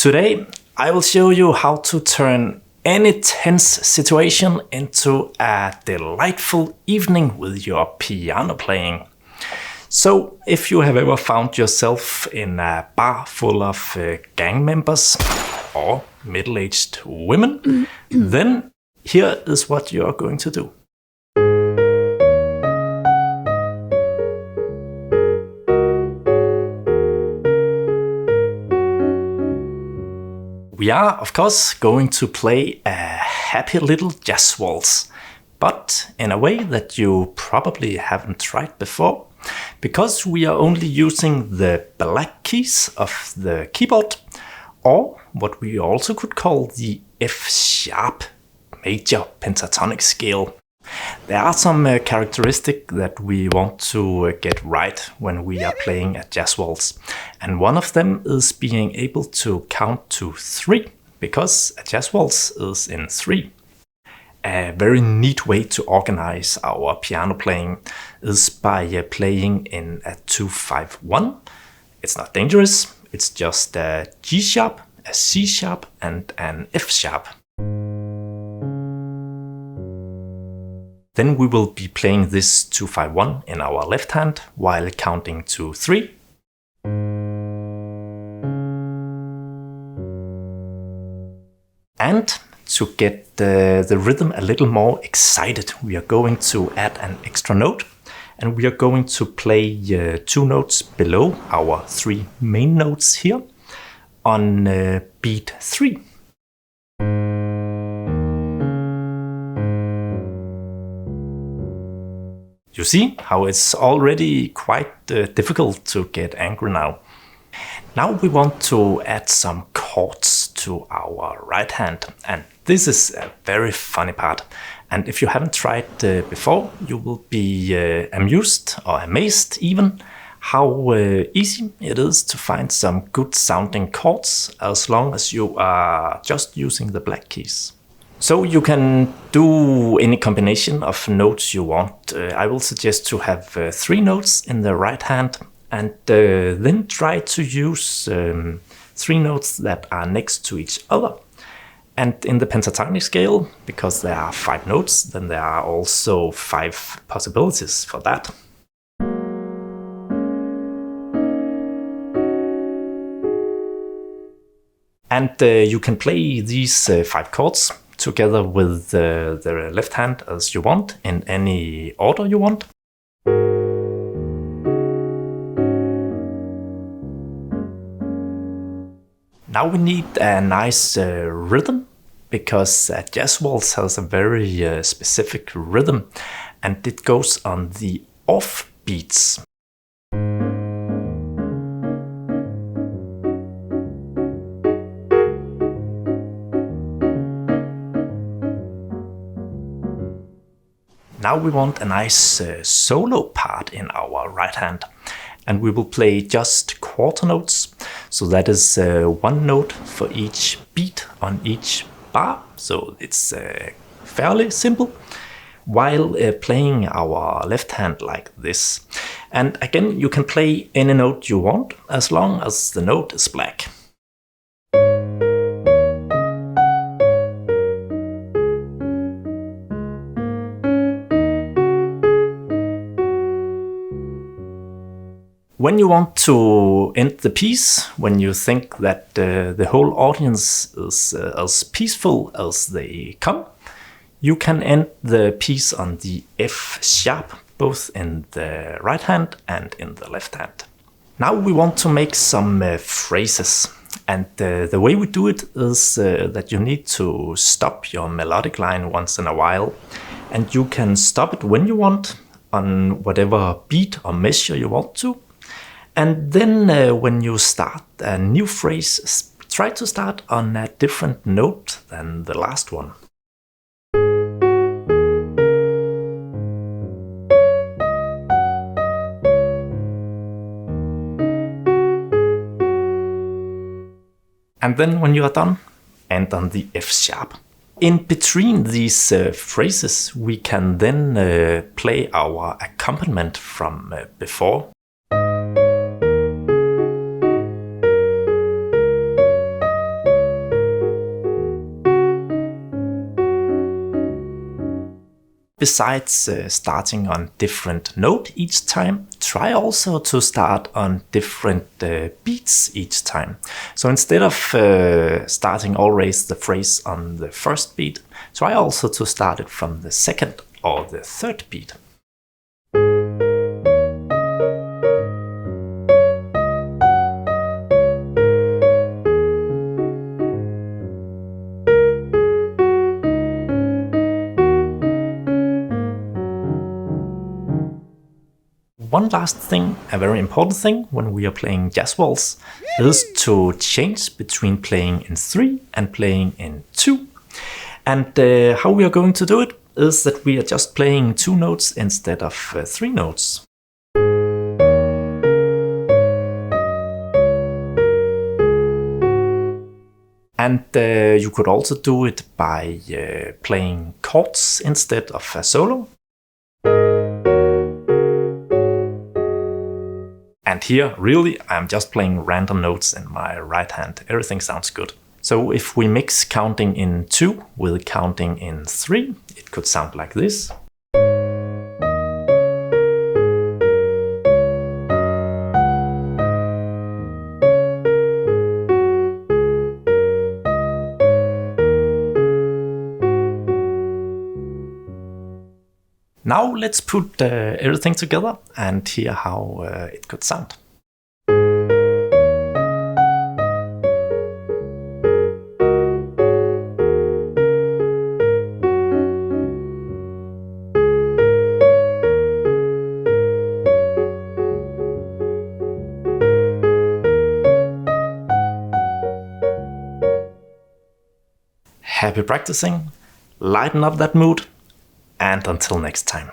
Today I will show you how to turn any tense situation into a delightful evening with your piano playing. So if you have ever found yourself in a bar full of gang members or middle-aged women, then here is what you are going to do. We are, of course, going to play a happy little jazz waltz, but in a way that you probably haven't tried before, because we are only using the black keys of the keyboard, or what we also could call the F-sharp major pentatonic scale. There are some characteristics that we want to get right when we are playing a jazz waltz, and one of them is being able to count to 3, because a jazz waltz is in 3. A very neat way to organize our piano playing is by playing in a 2-5-1. It's not dangerous, it's just a G sharp, a C sharp and an F sharp. Then we will be playing this 2-5-1 in our left hand while counting to 3. And to get the rhythm a little more excited, we are going to add an extra note, and we are going to play 2 notes below our 3 main notes here on beat 3. You see how it's already quite difficult to get angry now. Now we want to add some chords to our right hand, and this is a very funny part. And if you haven't tried before, you will be amused or amazed even how easy it is to find some good sounding chords as long as you are just using the black keys. So you can do any combination of notes you want. I will suggest to have 3 notes in the right hand, and then try to use 3 notes that are next to each other. And in the pentatonic scale, because there are 5 notes, then there are also 5 possibilities for that. And you can play these 5 chords together with the left hand as you want, in any order you want. Now we need a nice rhythm, because a jazz waltz has a very specific rhythm, and it goes on the off beats. Now we want a nice solo part in our right hand, and we will play just quarter notes. So that is 1 note for each beat on each bar, so it's fairly simple, while playing our left hand like this. And again, you can play any note you want as long as the note is black. When you want to end the piece, when you think that the whole audience is as peaceful as they come, you can end the piece on the F sharp, both in the right hand and in the left hand. Now we want to make some phrases, and the way we do it is that you need to stop your melodic line once in a while, and you can stop it when you want, on whatever beat or measure you want to. And then when you start a new phrase, try to start on a different note than the last one. And then when you are done, end on the F sharp. In between these phrases, we can then play our accompaniment from before. besides starting on different note each time, try also to start on different beats each time. So instead of starting always the phrase on the first beat, try also to start it from the second or the third beat. One last thing, a very important thing when we are playing jazz waltz, is to change between playing in 3 and playing in 2. And how we are going to do it is that we are just playing 2 notes instead of 3 notes. And you could also do it by playing chords instead of a solo. And here, really, I'm just playing random notes in my right hand. Everything sounds good. So if we mix counting in 2 with counting in 3, it could sound like this. Now let's put everything together and hear how it could sound. Happy practicing, lighten up that mood, and until next time.